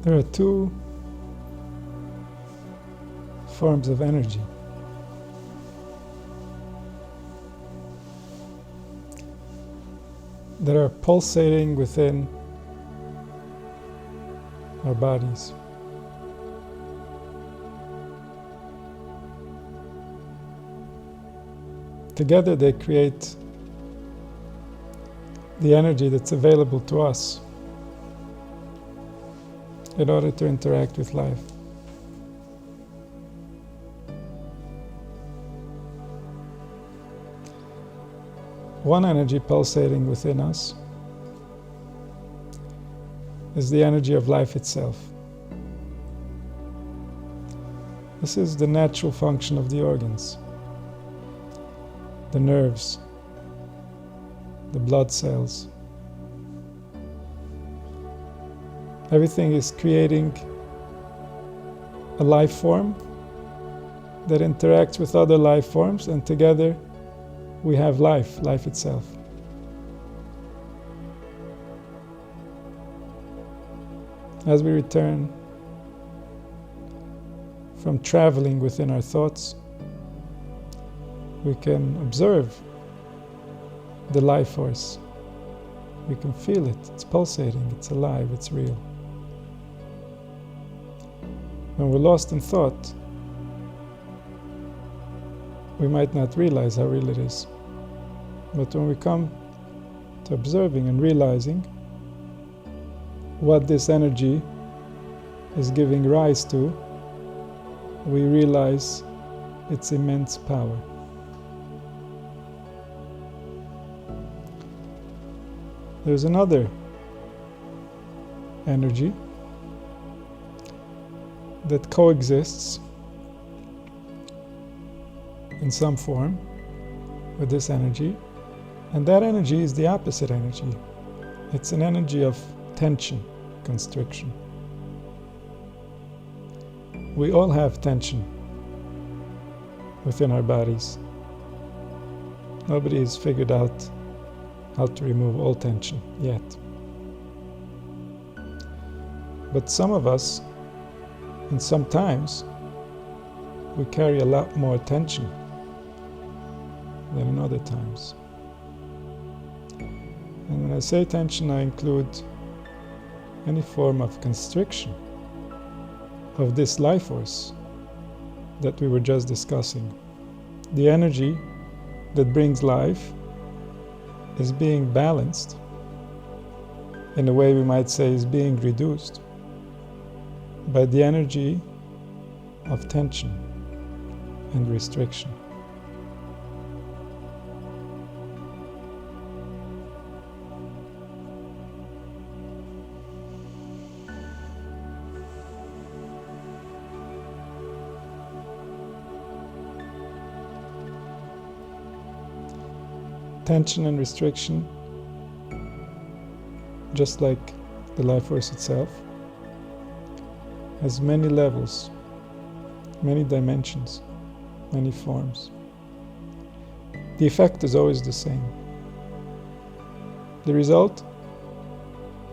There are two forms of energy. That are pulsating within our bodies. Together they create the energy that's available to us in order to interact with life. One energy pulsating within us is the energy of life itself. This is the natural function of the organs, the nerves, the blood cells. Everything is creating a life form that interacts with other life forms, and together we have life itself. As we return from traveling within our thoughts, we can observe the life force. We can feel it. It's pulsating, it's alive, it's real. When we're lost in thought, we might not realize how real it is. But when we come to observing and realizing what this energy is giving rise to, we realize its immense power. There's another energy that coexists in some form with this energy, and that energy is the opposite energy. It's an energy of tension, constriction. We all have tension within our bodies. Nobody has figured out how to remove all tension yet. But some of us, and sometimes, we carry a lot more tension than in other times. And when I say tension, I include any form of constriction of this life force that we were just discussing. The energy that brings life is being balanced, in a way we might say is being reduced by the energy of tension and restriction. Tension and restriction, just like the life force itself, has many levels, many dimensions, many forms. The effect is always the same. The result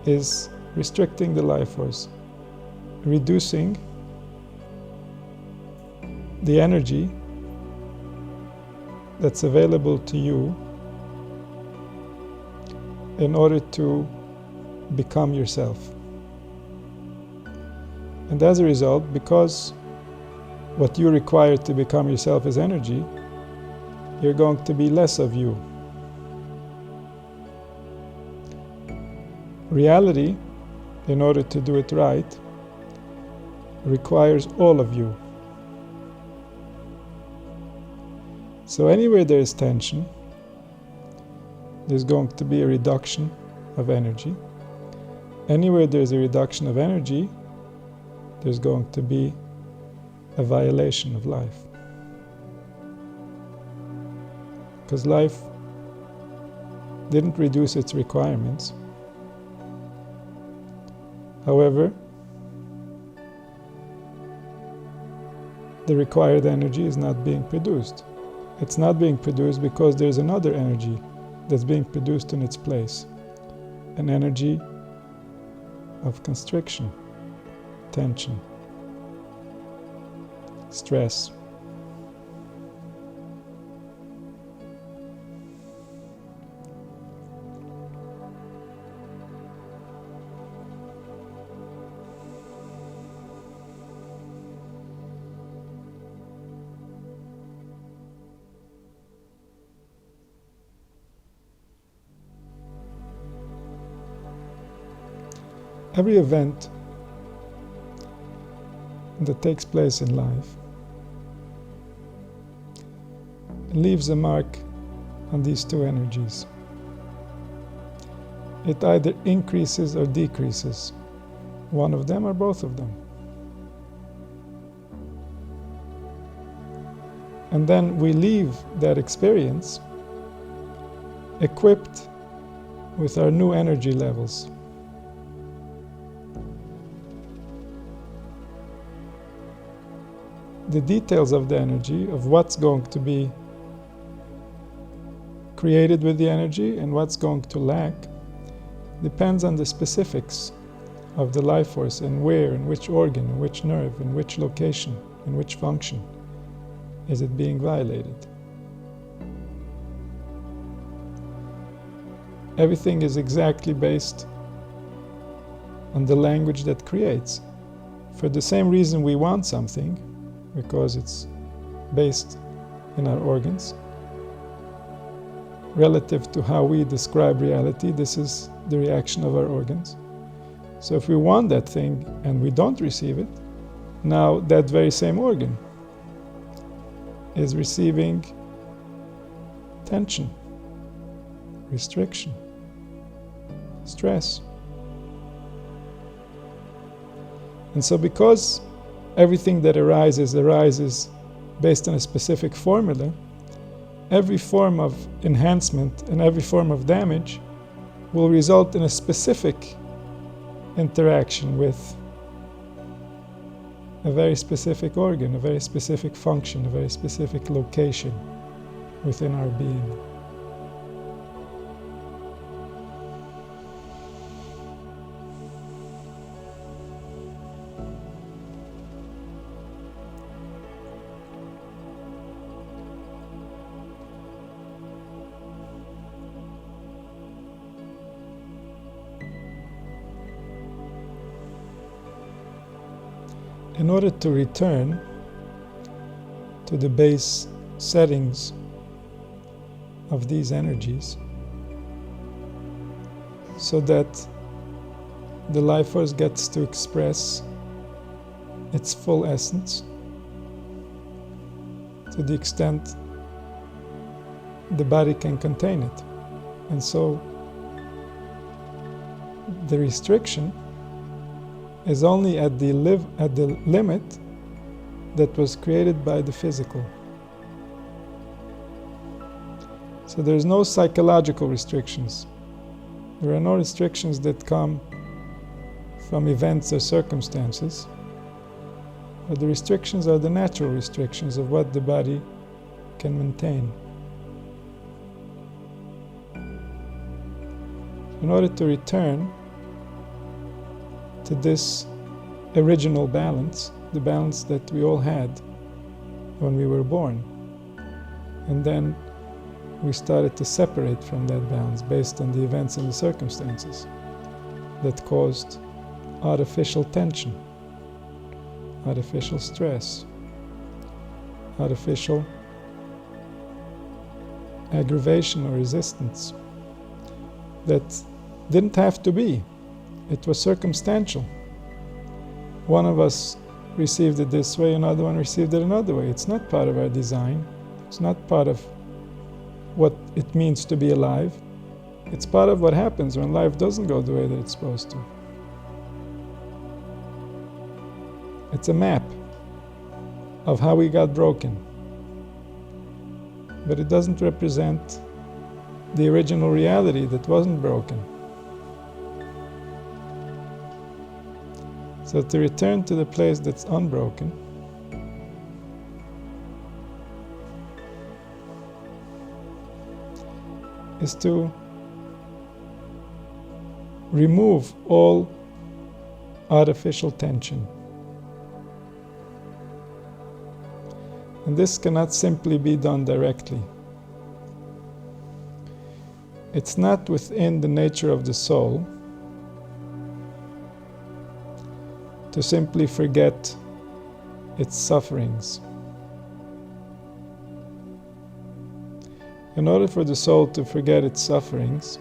is restricting the life force, reducing the energy that's available to you in order to become yourself. And as a result, because what you require to become yourself is energy, you're going to be less of you. Reality, in order to do it right, requires all of you. So anywhere there is tension, there's going to be a reduction of energy. Anywhere there's a reduction of energy, there's going to be a violation of life. Because life didn't reduce its requirements. However, the required energy is not being produced. It's not being produced because there's another energy that's being produced in its place, an energy of constriction, tension, stress. Every event that takes place in life leaves a mark on these two energies. It either increases or decreases one of them or both of them. And then we leave that experience equipped with our new energy levels. The details of the energy, of what's going to be created with the energy and what's going to lack, depends on the specifics of the life force and where, in which organ, in which nerve, in which location, in which function is it being violated. Everything is exactly based on the language that creates. For the same reason we want something, because it's based in our organs. Relative to how we describe reality, this is the reaction of our organs. So if we want that thing and we don't receive it, now that very same organ is receiving tension, restriction, stress. And so because everything that arises based on a specific formula, every form of enhancement and every form of damage will result in a specific interaction with a very specific organ, a very specific function, a very specific location within our being. In order to return to the base settings of these energies, so that the life force gets to express its full essence to the extent the body can contain it. And so the restriction is only at the limit that was created by the physical. So there's no psychological restrictions. There are no restrictions that come from events or circumstances, but the restrictions are the natural restrictions of what the body can maintain. In order to return to this original balance, the balance that we all had when we were born. And then we started to separate from that balance based on the events and the circumstances that caused artificial tension, artificial stress, artificial aggravation or resistance that didn't have to be. It was circumstantial. One of us received it this way, another one received it another way. It's not part of our design. It's not part of what it means to be alive. It's part of what happens when life doesn't go the way that it's supposed to. It's a map of how we got broken. But it doesn't represent the original reality that wasn't broken. So to return to the place that's unbroken is to remove all artificial tension, And this cannot simply be done directly. It's not within the nature of the soul to simply forget its sufferings. In order for the soul to forget its sufferings,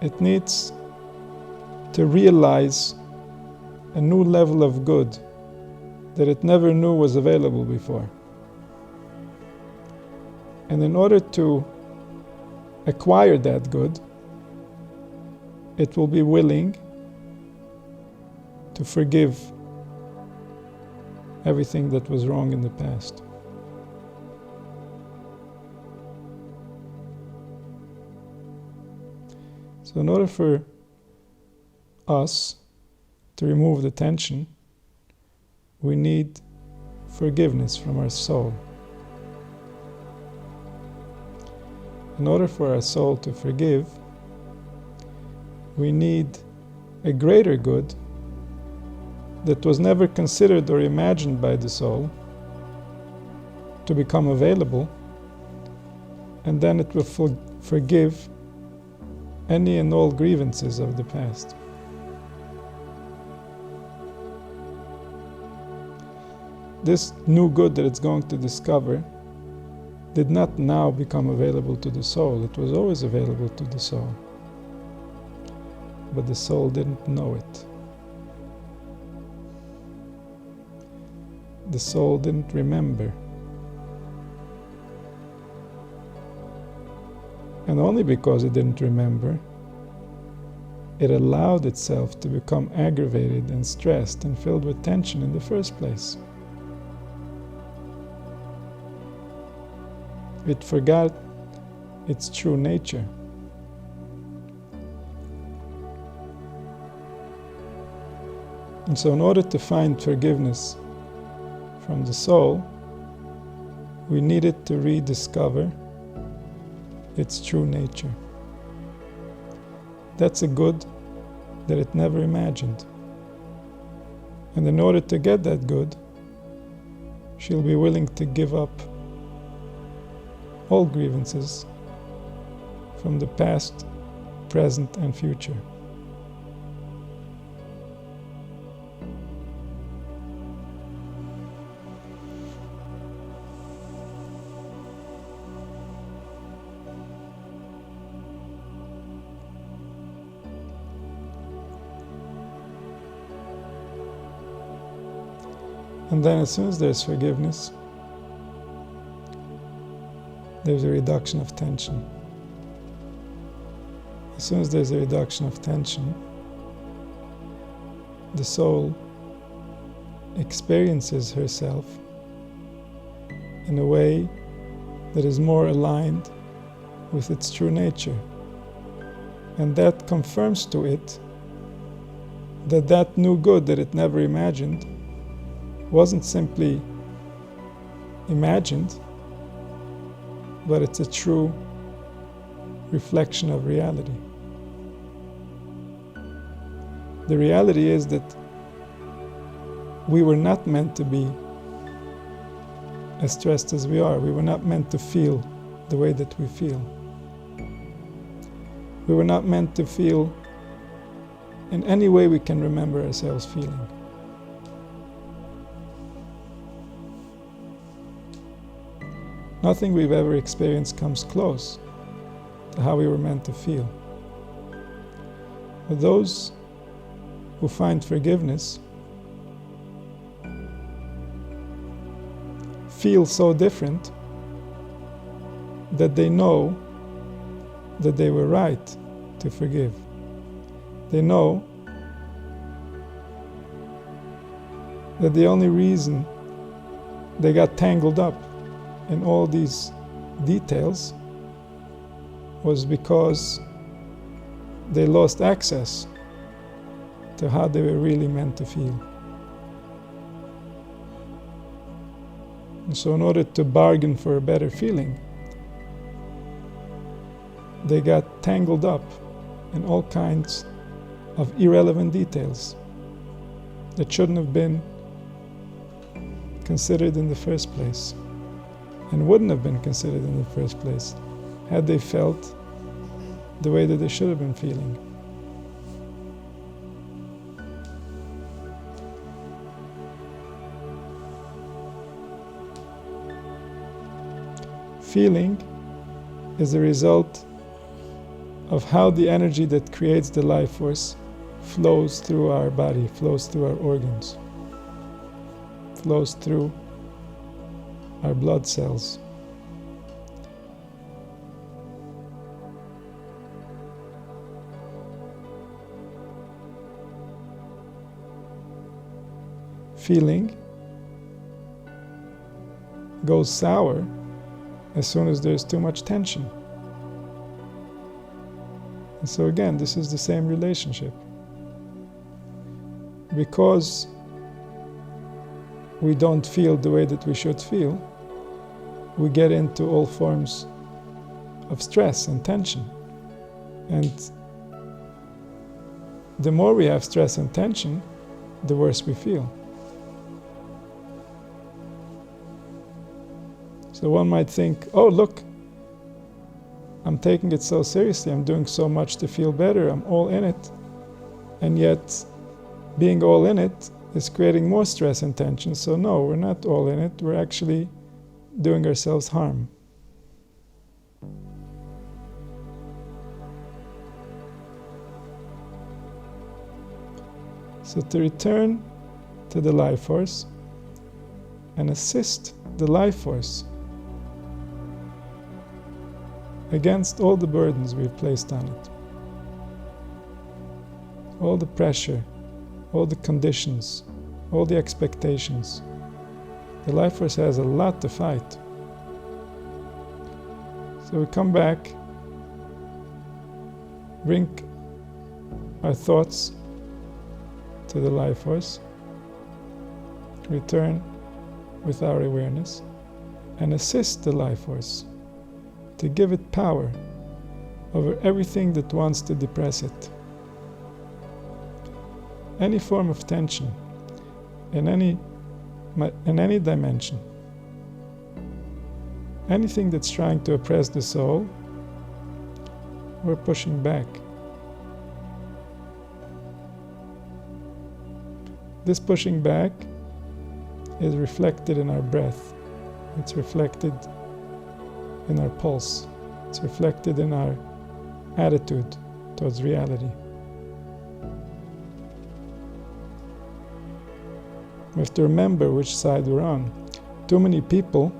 it needs to realize a new level of good that it never knew was available before. And in order to acquire that good, it will be willing to forgive everything that was wrong in the past. So in order for us to remove the tension, we need forgiveness from our soul. In order for our soul to forgive, we need a greater good that was never considered or imagined by the soul to become available, and then it will forgive any and all grievances of the past. This new good that it's going to discover did not now become available to the soul. It was always available to the soul, but the soul didn't know it. The soul didn't remember. And only because it didn't remember, it allowed itself to become aggravated and stressed and filled with tension in the first place. It forgot its true nature. And so in order to find forgiveness from the soul, we needed to rediscover its true nature. That's a good that it never imagined. And in order to get that good, she'll be willing to give up all grievances from the past, present, and future. And then as soon as there's forgiveness, there's a reduction of tension. As soon as there's a reduction of tension, the soul experiences herself in a way that is more aligned with its true nature. And that confirms to it that that new good that it never imagined wasn't simply imagined, but it's a true reflection of reality. The reality is that we were not meant to be as stressed as we are. We were not meant to feel the way that we feel. We were not meant to feel in any way we can remember ourselves feeling. Nothing we've ever experienced comes close to how we were meant to feel. But those who find forgiveness feel so different that they know that they were right to forgive. They know that the only reason they got tangled up in all these details was because they lost access to how they were really meant to feel. And so in order to bargain for a better feeling, they got tangled up in all kinds of irrelevant details that shouldn't have been considered in the first place, and wouldn't have been considered in the first place had they felt the way that they should have been feeling. Feeling is a result of how the energy that creates the life force flows through our body, flows through our organs, flows through our blood cells. Feeling goes sour as soon as there's too much tension. And so again, this is the same relationship. Because we don't feel the way that we should feel, we get into all forms of stress and tension. And the more we have stress and tension, the worse we feel. So one might think, oh look, I'm taking it so seriously, I'm doing so much to feel better, I'm all in it. And yet, being all in it is creating more stress and tension. So no, we're not all in it, we're actually doing ourselves harm. So to return to the life force and assist the life force against all the burdens we've placed on it, all the pressure, all the conditions, all the expectations. The life force has a lot to fight. So we come back, bring our thoughts to the life force, return with our awareness, and assist the life force to give it power over everything that wants to depress it. Any form of tension in any dimension, anything that's trying to oppress the soul, we're pushing back. This pushing back is reflected in our breath. It's reflected in our pulse. It's reflected in our attitude towards reality. We have to remember which side we're on. Too many people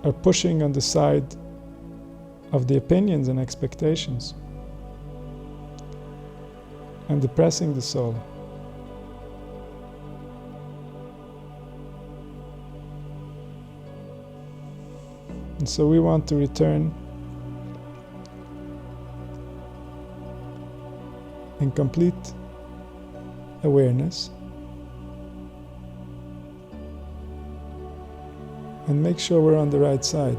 are pushing on the side of the opinions and expectations and depressing the soul. And so we want to return in complete awareness and make sure we're on the right side.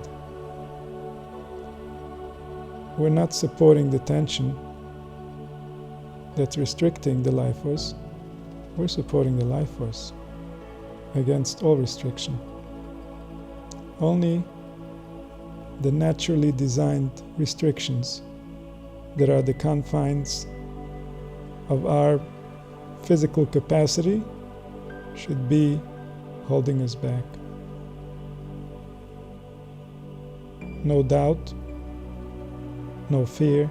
We're not supporting the tension that's restricting the life force. We're supporting the life force against all restriction. Only the naturally designed restrictions that are the confines of our physical capacity should be holding us back. No doubt, no fear,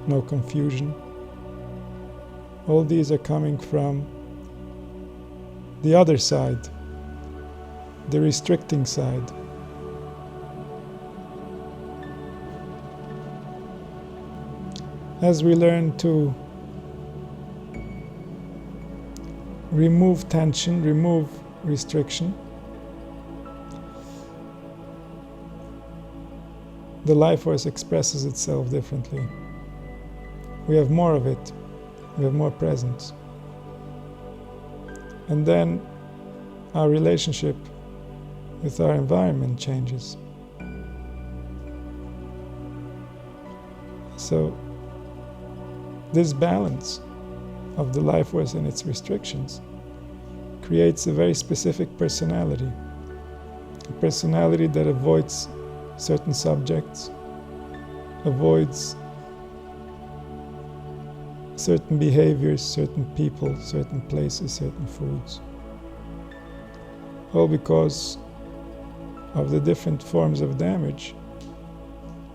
no confusion. All these are coming from the other side, the restricting side. As we learn to remove tension, remove restriction, the life force expresses itself differently. We have more of it, we have more presence. And then our relationship with our environment changes. So this balance of the life force and its restrictions creates a very specific personality. A personality that avoids certain subjects, avoids certain behaviors, certain people, certain places, certain foods. All because of the different forms of damage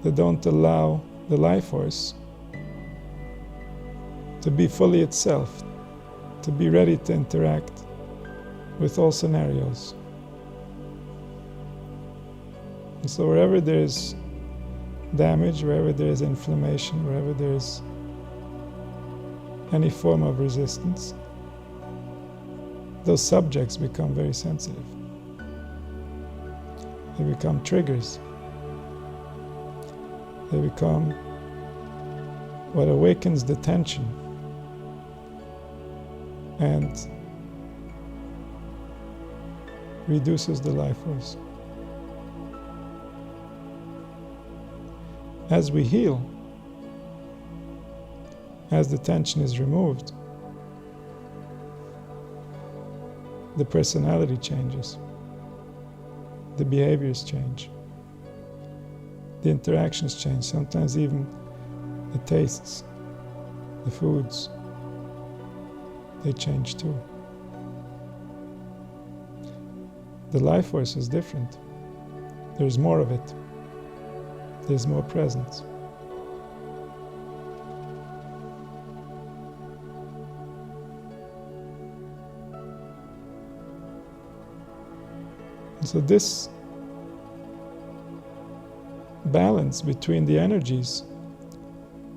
that don't allow the life force to be fully itself, to be ready to interact with all scenarios. And so wherever there's damage, wherever there's inflammation, wherever there's any form of resistance, those subjects become very sensitive. They become triggers. They become what awakens the tension and reduces the life force. As we heal, as the tension is removed, the personality changes, the behaviors change, the interactions change, sometimes even the tastes, the foods, they change too. The life force is different. There's more of it. There's more presence. And so this balance between the energies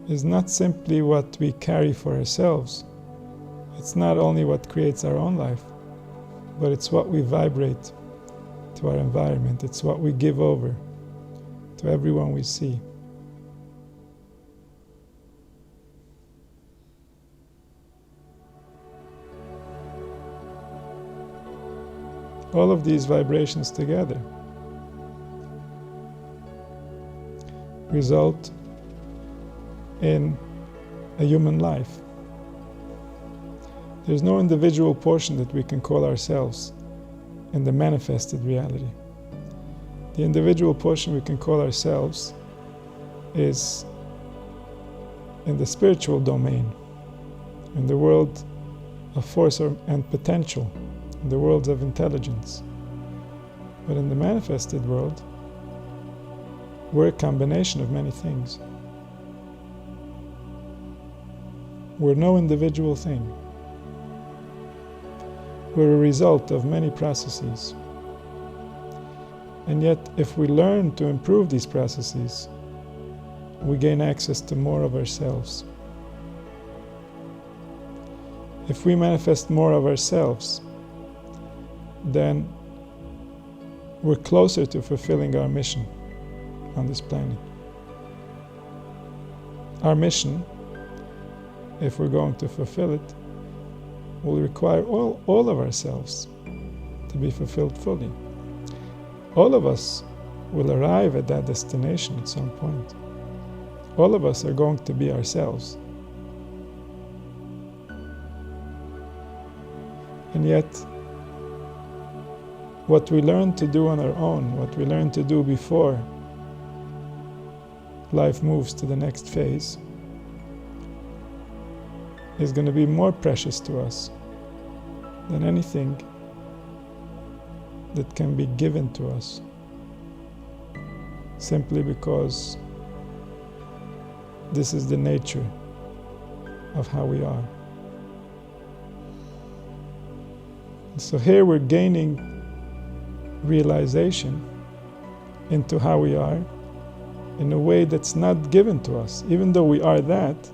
is not simply what we carry for ourselves. It's not only what creates our own life, but it's what we vibrate to our environment. It's what we give over to everyone we see. All of these vibrations together result in a human life. There's no individual portion that we can call ourselves in the manifested reality. The individual portion we can call ourselves is in the spiritual domain, in the world of force and potential, in the worlds of intelligence. But in the manifested world, we're a combination of many things. We're no individual thing. We're a result of many processes. And yet, if we learn to improve these processes, we gain access to more of ourselves. If we manifest more of ourselves, then we're closer to fulfilling our mission on this planet. Our mission, if we're going to fulfill it, will require all of ourselves to be fulfilled fully. All of us will arrive at that destination at some point. All of us are going to be ourselves. And yet, what we learn to do on our own, what we learn to do before life moves to the next phase, is going to be more precious to us than anything that can be given to us, simply because this is the nature of how we are. So here we're gaining realization into how we are in a way that's not given to us. Even though we are that,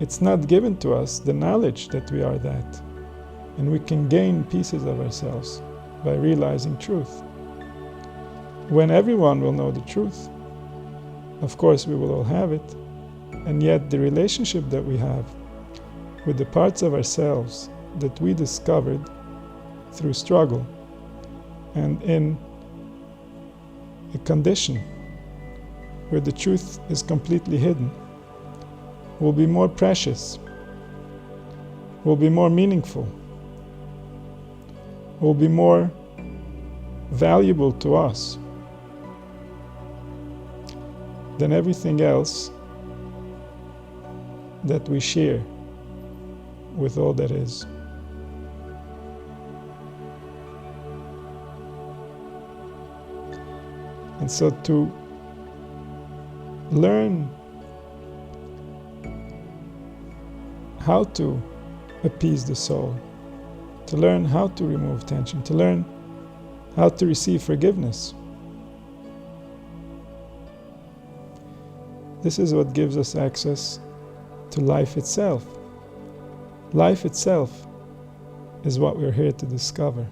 it's not given to us the knowledge that we are that. And we can gain pieces of ourselves by realizing truth. When everyone will know the truth, of course we will all have it, and yet the relationship that we have with the parts of ourselves that we discovered through struggle and in a condition where the truth is completely hidden will be more precious, will be more meaningful, will be more valuable to us than everything else that we share with all that is. And so to learn how to appease the soul, to learn how to remove tension, to learn how to receive forgiveness. This is what gives us access to life itself. Life itself is what we're here to discover.